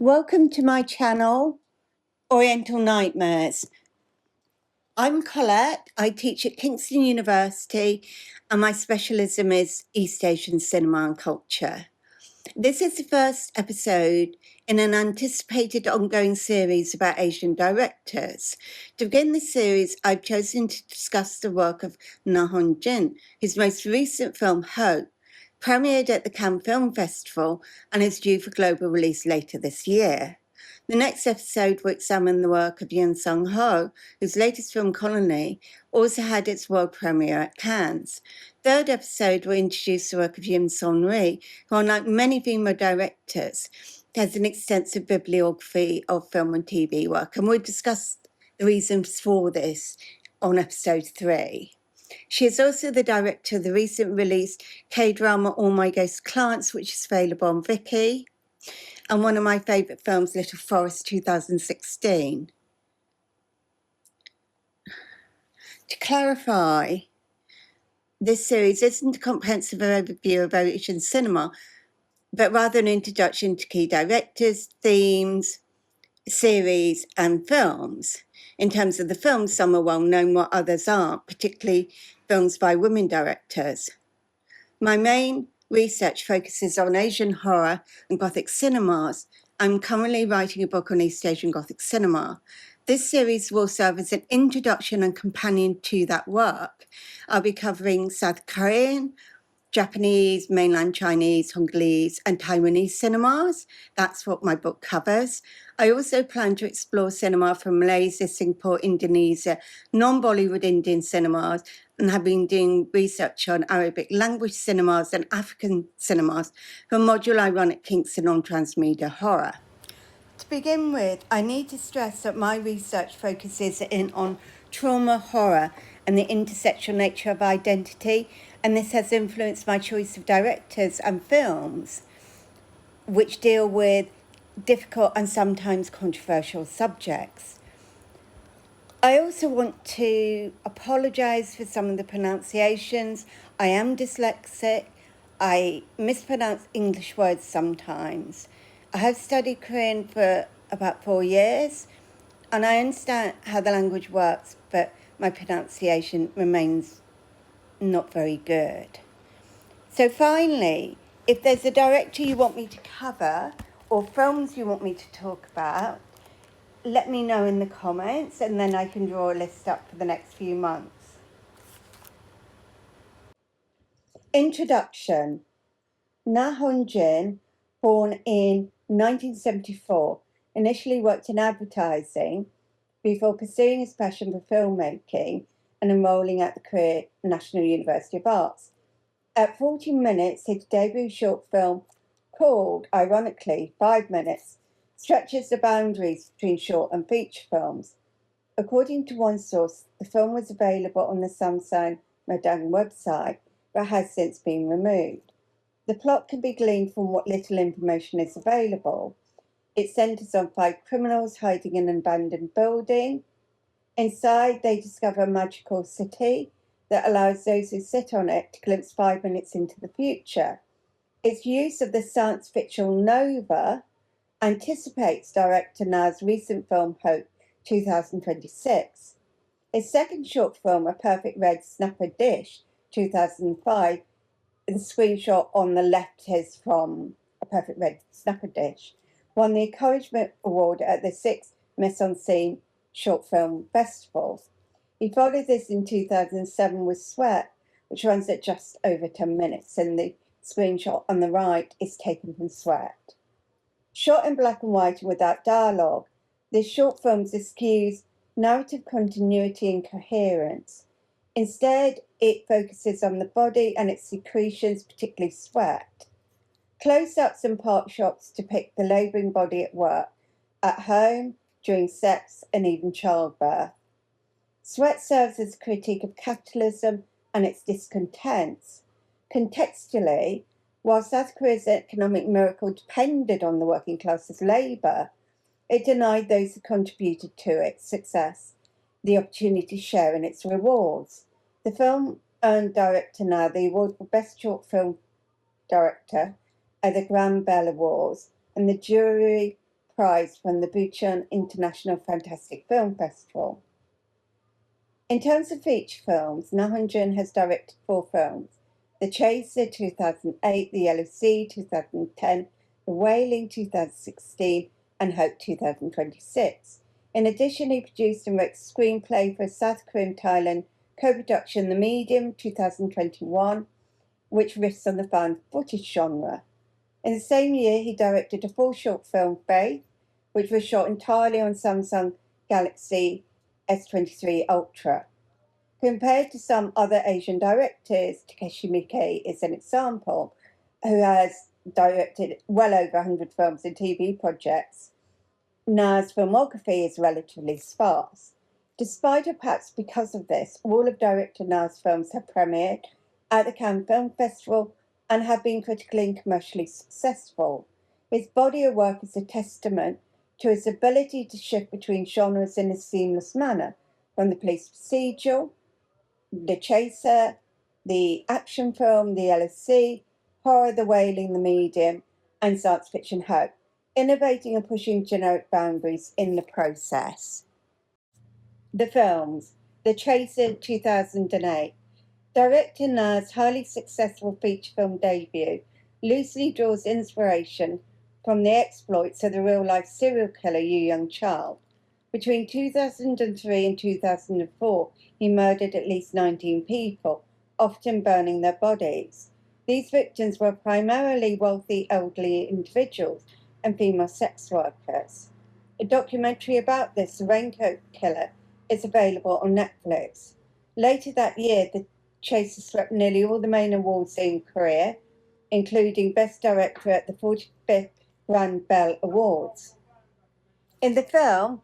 Welcome to my channel, Oriental Nightmares. I'm Colette. I teach at Kingston University and my specialism is East Asian cinema and culture. This is the first episode in an anticipated ongoing series about Asian directors. To begin this series, I've chosen to discuss the work of Na Hong-jin, whose most recent film, Hope, premiered at the Cannes Film Festival and is due for global release later this year. The next episode will examine the work of Yoon Sung-ho, whose latest film, Colony, also had its world premiere at Cannes. Third episode will introduce the work of Yim Son-ri, who, unlike many female directors, has an extensive bibliography of film and TV work, and we'll discuss the reasons for this on episode 3. She is also the director of the recent released K-drama All My Ghost Clients, which is available on Viki, and one of my favourite films, Little Forest 2016. To clarify, this series isn't a comprehensive overview of Asian cinema, but rather an introduction to key directors, themes, series, and films. In terms of the films, some are well known while others aren't, particularly films by women directors. My main research focuses on Asian horror and Gothic cinemas. I'm currently writing a book on East Asian Gothic cinema. This series will serve as an introduction and companion to that work. I'll be covering South Korean, Japanese, mainland Chinese, Hongkongese, and Taiwanese cinemas. That's what my book covers. I also plan to explore cinema from Malaysia, Singapore, Indonesia, non-Bollywood Indian cinemas, and have been doing research on Arabic language cinemas and African cinemas for a module I run at Kingston on transmedia horror. To begin with, I need to stress that my research focuses in on trauma horror and the intersectional nature of identity, and this has influenced my choice of directors and films which deal with difficult and sometimes controversial subjects. I also want to apologise for some of the pronunciations. I am dyslexic. I mispronounce English words sometimes. I have studied Korean for about 4 years, and I understand how the language works, but my pronunciation remains not very good. So finally, if there's a director you want me to cover or films you want me to talk about, let me know in the comments and then I can draw a list up for the next few months. Introduction. Na Hong-jin, born in 1974, initially worked in advertising before pursuing his passion for filmmaking and enrolling at the Korea National University of Arts. At 40 minutes, his debut short film, called, ironically, 5 Minutes, stretches the boundaries between short and feature films. According to one source, the film was available on the Samsung Madang website, but has since been removed. The plot can be gleaned from what little information is available. It centres on 5 criminals hiding in an abandoned building. Inside, they discover a magical city that allows those who sit on it to glimpse 5 minutes into the future. Its use of the science fictional Nova anticipates director Na's recent film Hope 2026. His second short film, A Perfect Red Snapper Dish 2005, the screenshot on the left is from A Perfect Red Snapper Dish, won the Encouragement Award at the 6th Mise en Scene Short Film Festival. He followed this in 2007 with Sweat, which runs at just over 10 minutes, and the screenshot on the right is taken from Sweat. Shot in black and white and without dialogue, this short film eschews narrative continuity and coherence. Instead, it focuses on the body and its secretions, particularly sweat. Close-ups and part shots depict the labouring body at work, at home, during sex, and even childbirth. Sweat serves as a critique of capitalism and its discontents. Contextually, while South Korea's economic miracle depended on the working class's labour, it denied those who contributed to its success the opportunity to share in its rewards. The film earned director Na the award for Best Short Film Director at the Grand Bell Awards, and the jury prize from the Bucheon International Fantastic Film Festival. In terms of feature films, Na Hong-jin has directed 4 films: The Chaser 2008, The Yellow Sea 2010, The Wailing 2016, and Hope 2026. In addition, he produced and wrote a screenplay for a South Korean-Thailand co-production, The Medium 2021, which riffs on the found footage genre. In the same year, he directed a full short film, Faith, which was shot entirely on Samsung Galaxy S23 Ultra. Compared to some other Asian directors, Takeshi Miike is an example, who has directed well over 100 films and TV projects. Na's filmography is relatively sparse. Despite, or perhaps because of this, all of director Na's films have premiered at the Cannes Film Festival and have been critically and commercially successful. His body of work is a testament to his ability to shift between genres in a seamless manner, from the police procedural, The Chaser, the action film, The Yellow Sea, horror, The Wailing, The Medium, and science fiction, Hope, innovating and pushing generic boundaries in the process. The films: The Chaser 2008. Director Na's highly successful feature film debut loosely draws inspiration from the exploits of the real-life serial killer Yu Young-chul. Between 2003 and 2004, he murdered at least 19 people, often burning their bodies. These victims were primarily wealthy elderly individuals and female sex workers. A documentary about this, The Raincoat Killer, is available on Netflix. Later that year, The Chaser swept nearly all the main awards in Korea, including Best Director at the 45th Grand Bell Awards. In the film,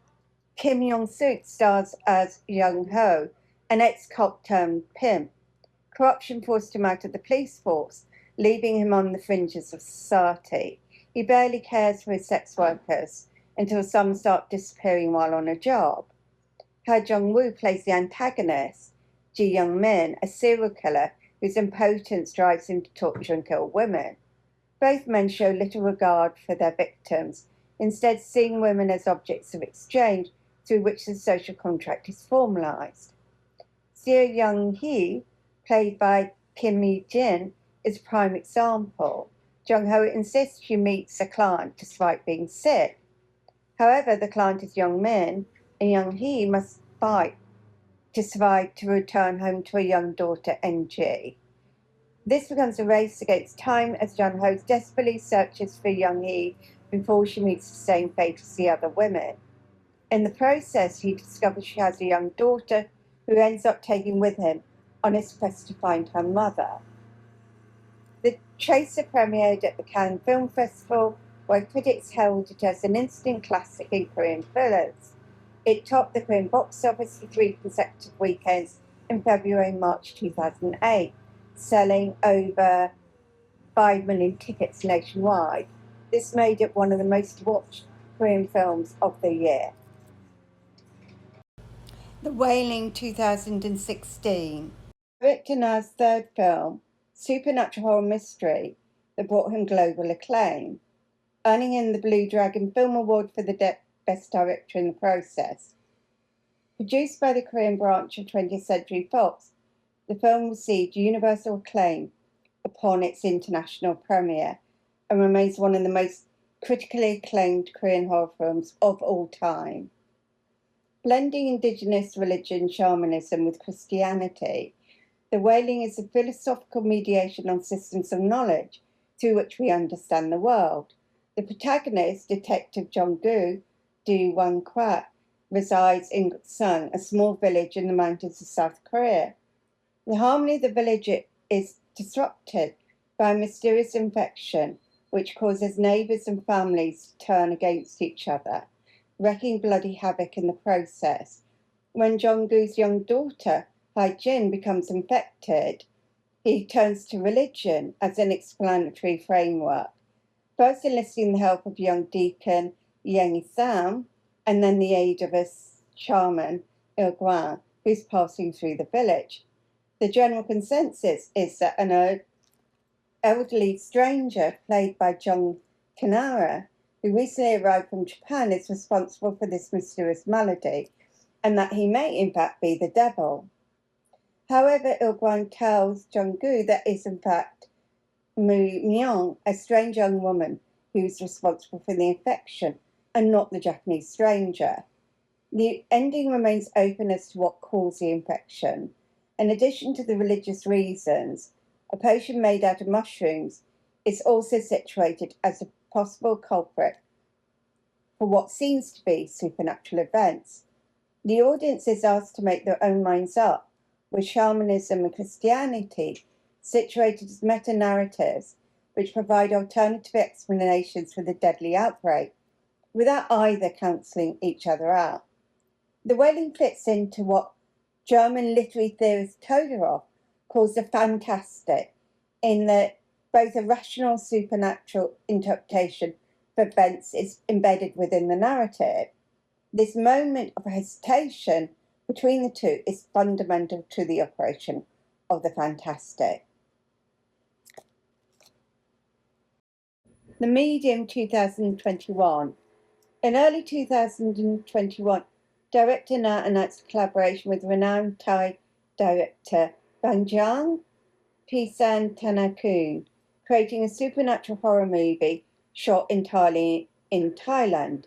Kim Yong-suk stars as Young-ho, an ex-cop turned pimp. Corruption forced him out of the police force, leaving him on the fringes of society. He barely cares for his sex workers until some start disappearing while on a job. Ha Jung-woo plays the antagonist, Ji Young-min, a serial killer whose impotence drives him to torture and kill women. Both men show little regard for their victims, instead seeing women as objects of exchange through which the social contract is formalized. Seo Young-hee, played by Kim Mi-jin, is a prime example. Jung-ho insists she meets a client despite being sick. However, the client is Young-min, and Young-hee must fight to survive to return home to a young daughter, NG. This becomes a race against time as Jung-ho desperately searches for Young-hee before she meets the same fate as the other women. In the process, he discovers she has a young daughter who ends up taking with him on his quest to find her mother. The Chaser premiered at the Cannes Film Festival, where critics hailed it as an instant classic in Korean films. It topped the Korean box office for 3 consecutive weekends in February and March 2008, selling over 5 million tickets nationwide. This made it one of the most watched Korean films of the year. The Wailing 2016. Director Na's third film, supernatural horror mystery that brought him global acclaim, earning him the Blue Dragon Film Award for the Best Director in the process. Produced by the Korean branch of 20th Century Fox, the film received universal acclaim upon its international premiere and remains one of the most critically acclaimed Korean horror films of all time. Blending indigenous religion shamanism with Christianity, The Wailing is a philosophical mediation on systems of knowledge through which we understand the world. The protagonist, Detective Jong-gu Do Won-kwak, resides in Gukseong, a small village in the mountains of South Korea. The harmony of the village is disrupted by a mysterious infection which causes neighbors and families to turn against each other, wreaking bloody havoc in the process. When Jong-gu's young daughter, Hae-jin, becomes infected, he turns to religion as an explanatory framework, first enlisting the help of young deacon Yang Il-sam, and then the aid of a shaman, Il-gwan, who's passing through the village. The general consensus is that an elderly stranger, played by Jung Kinara, who recently arrived from Japan, is responsible for this mysterious malady, and that he may in fact be the devil. However, Il-kwang tells Jung-gu that is in fact Mu Myung, a strange young woman who is responsible for the infection, and not the Japanese stranger. The ending remains open as to what caused the infection. In addition to the religious reasons, a potion made out of mushrooms is also situated as a possible culprit for what seems to be supernatural events. The audience is asked to make their own minds up, with shamanism and Christianity situated as meta-narratives which provide alternative explanations for the deadly outbreak, without either cancelling each other out. The Wailing fits into what German literary theorist Todorov calls the fantastic, in that both a rational supernatural interpretation of events is embedded within the narrative. This moment of hesitation between the two is fundamental to the operation of the fantastic. The Medium 2021. In early 2021, director Na announced a collaboration with renowned Thai director Banjang Pisanthanakul, creating a supernatural horror movie shot entirely in Thailand.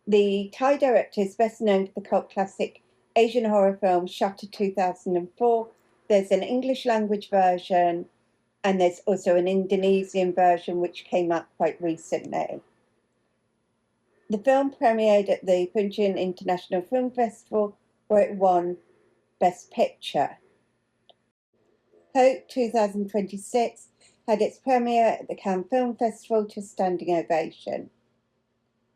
The Thai director is best known for the cult classic Asian horror film Shutter 2004. There's an English language version, and there's also an Indonesian version which came out quite recently. The film premiered at the Puncheon International Film Festival, where it won Best Picture. Hope 2026 had its premiere at the Cannes Film Festival to a standing ovation.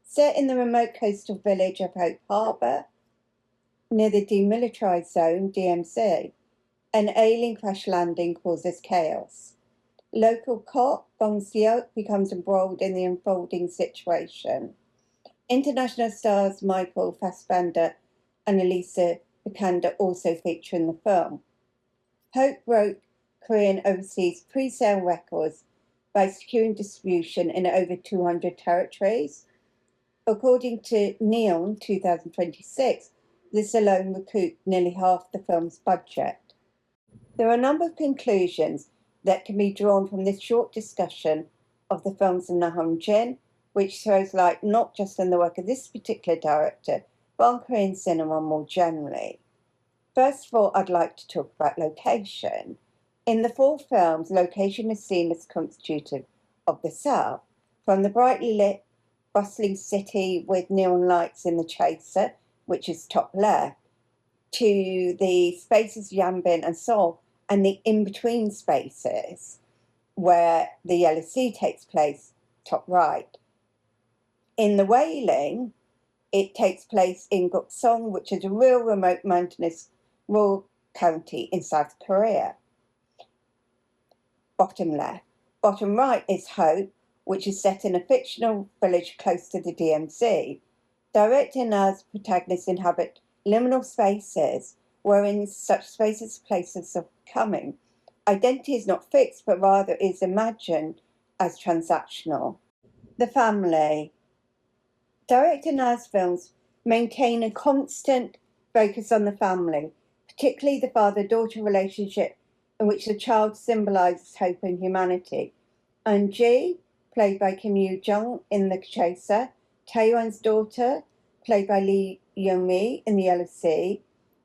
Set in the remote coastal village of Hope Harbour, near the demilitarised zone, DMZ, an alien crash landing causes chaos. Local cop Bong Seok becomes embroiled in the unfolding situation. International stars Michael Fassbender and Elisa Vikander also feature in the film. Hope broke Korean overseas pre-sale records by securing distribution in over 200 territories. According to Neon 2026, this alone recouped nearly half the film's budget. There are a number of conclusions that can be drawn from this short discussion of the films of Na Hong-jin, which throws light not just on the work of this particular director, but on Korean cinema more generally. First of all, I'd like to talk about location. In the four films, location is seen as constitutive of the South, from the brightly lit, bustling city with neon lights in The Chaser, which is top left, to the spaces Yanbin and Seoul, and the in-between spaces where the Yellow Sea takes place, top right. In The Wailing, it takes place in Gukseong, which is a real remote mountainous rural county in South Korea. Bottom left. Bottom right is Hope, which is set in a fictional village close to the DMZ. Director Na's protagonists inhabit liminal spaces, wherein such spaces are places of coming. Identity is not fixed, but rather is imagined as transactional. The family. Director Na's films maintain a constant focus on the family, particularly the father-daughter relationship in which the child symbolises hope and humanity. And Ji, played by Kim Yoo-jung in The Chaser, Taewon's daughter, played by Lee Young-mi in The Yellow Sea,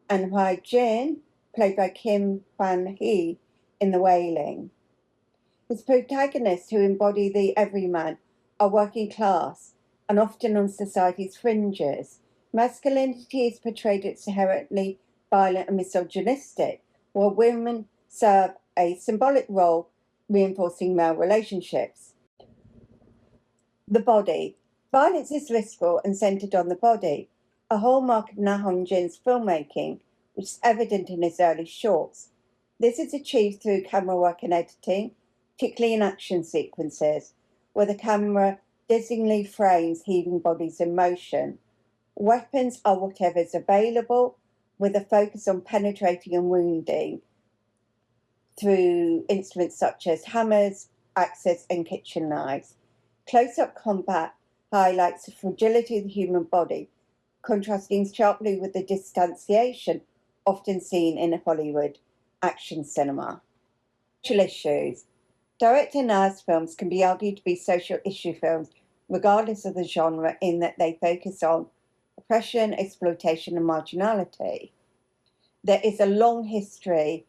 and Hwa Jin, played by Kim Kwan-hee in The Wailing. His protagonists, who embody the everyman, are working class and often on society's fringes. Masculinity is portrayed as inherently violent and misogynistic, while women serve a symbolic role reinforcing male relationships. The body. Violence is visceral and centered on the body, a hallmark of Na Hong-jin's filmmaking, which is evident in his early shorts. This is achieved through camera work and editing, particularly in action sequences, where the camera dizzyingly frames heaving bodies in motion. Weapons are whatever is available, with a focus on penetrating and wounding through instruments such as hammers, axes, and kitchen knives. Close-up combat highlights the fragility of the human body, contrasting sharply with the distanciation often seen in Hollywood action cinema. Social issues. Director Na's films can be argued to be social issue films, regardless of the genre, in that they focus on oppression, exploitation, and marginality. There is a long history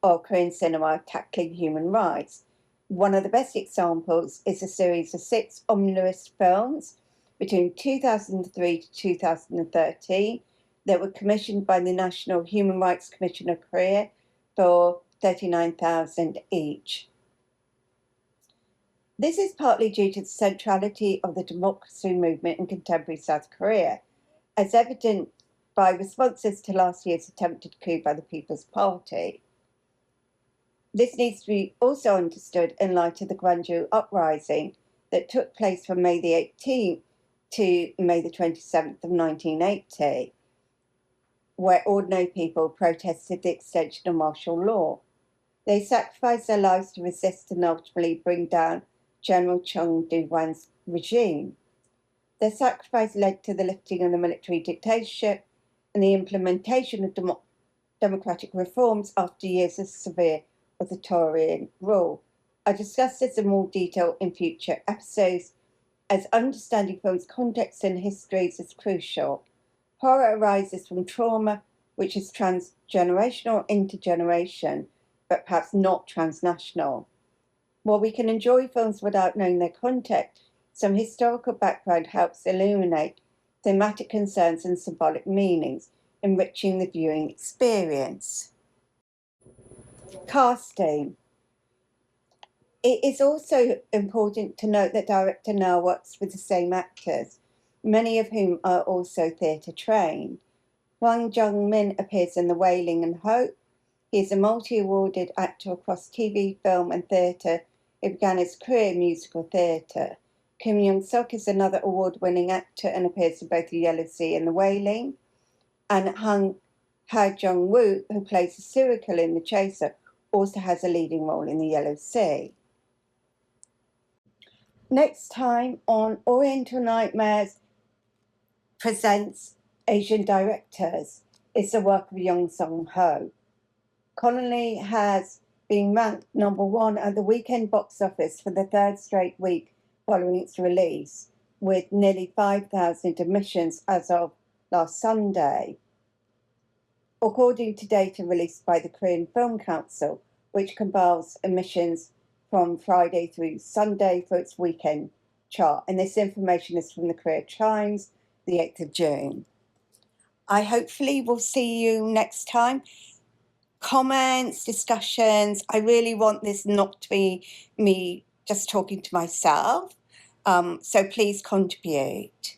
of Korean cinema tackling human rights. One of the best examples is a series of 6 omnibus films between 2003 to 2013 that were commissioned by the National Human Rights Commission of Korea for $39,000 each. This is partly due to the centrality of the democracy movement in contemporary South Korea, as evident by responses to last year's attempted coup by the People's Party. This needs to be also understood in light of the Gwangju uprising that took place from May the 18th to May the 27th of 1980, where ordinary people protested the extension of martial law. They sacrificed their lives to resist and ultimately bring down General Chung Doo-hwan's regime. Their sacrifice led to the lifting of the military dictatorship and the implementation of democratic reforms after years of severe authoritarian rule. I discuss this in more detail in future episodes, as understanding film's context and histories is crucial. Horror arises from trauma, which is transgenerational, intergeneration, but perhaps not transnational. While we can enjoy films without knowing their context, some historical background helps illuminate thematic concerns and symbolic meanings, enriching the viewing experience. Casting. It is also important to note that director Na works with the same actors, many of whom are also theatre trained. Hwang Jung-min appears in The Wailing and Hope. He is a multi-awarded actor across TV, film, and theatre. He began his career in musical theatre. Kim Young-suk is another award-winning actor and appears in both The Yellow Sea and The Wailing. And Ha Jung-woo, who plays a serial killer in The Chaser, also has a leading role in The Yellow Sea. Next time on Oriental Nightmares presents Asian Directors is the work of Young Sung-ho. Connolly has been ranked #1 at the weekend box office for the 3rd straight week following its release, with nearly 5,000 admissions as of last Sunday, according to data released by the Korean Film Council, which compiles admissions from Friday through Sunday for its weekend chart. And this information is from the Korea Times, the 8th of June. I hopefully will see you next time. Comments, discussions. I really want this not to be me just talking to myself. So please contribute.